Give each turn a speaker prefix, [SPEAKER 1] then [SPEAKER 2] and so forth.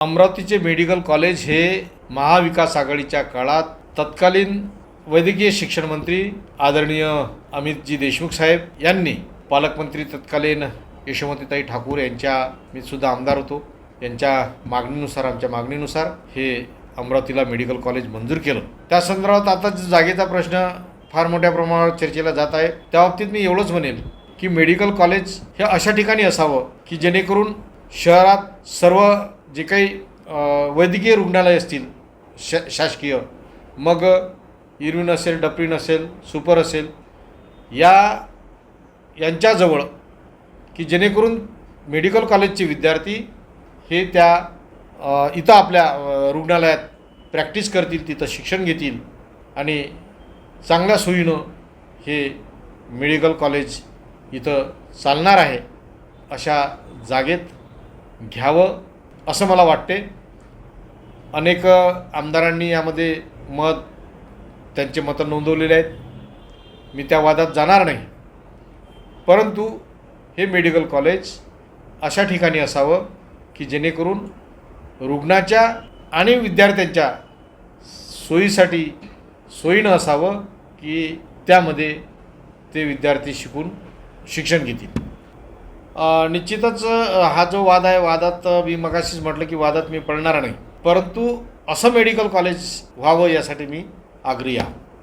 [SPEAKER 1] अमरावतीचे medical college हे महाविकास आघाडीच्या काळात तत्कालीन वैद्यकीय शिक्षण मंत्री आदरणीय अमितजी देशमुख साहेब यांनी पालकमंत्री तत्कालीन यशोमतीताई ठाकूर यांच्या मी सुद्धा आमदार होतो यांच्या मागणीनुसार आमच्या मागणीनुसार हे अमरावतीला मेडिकल कॉलेज मंजूर केलं। त्या संदर्भात आता जागेचा प्रश्न फार मोठ्या प्रमाणावर चर्चेला जात आहे। त्या बाबतीत मी एवढंच म्हणेन की मेडिकल कॉलेज हे अशा ठिकाणी असावं की जेणेकरून शहरात सर्व जे काही वैद्यकीय रुग्णालय असतील शासकीय, मग इरविन असेल, डफरीन असेल, सुपर असेल, यांच्याजवळ की जेणेकरून मेडिकल कॉलेजचे विद्यार्थी हे त्या इथं आपल्या रुग्णालयात प्रॅक्टिस करतील, तिथं शिक्षण घेतील आणि चांगल्या सोयीनं हे मेडिकल कॉलेज इथं चालणार आहे अशा जागेत घ्यावं असं मला वाटते। अनेक आमदारांनी यामध्ये त्यांचे मतं नोंदवलेले आहेत, मी त्या वादात जाणार नाही, परंतु हे मेडिकल कॉलेज अशा ठिकाणी असावं की जेणेकरून रुग्णाच्या आणि विद्यार्थ्यांच्या सोयीसाठी सोयीनं असावं की त्यामध्ये ते विद्यार्थी शिकून शिक्षण घेतील। निश्चितच हा जो वाद आहे, वादात मी मगाशीच म्हटलं की वादात मी पडणार नाही, परंतु असं मेडिकल कॉलेज व्हावं यासाठी मी आग्रही आहे।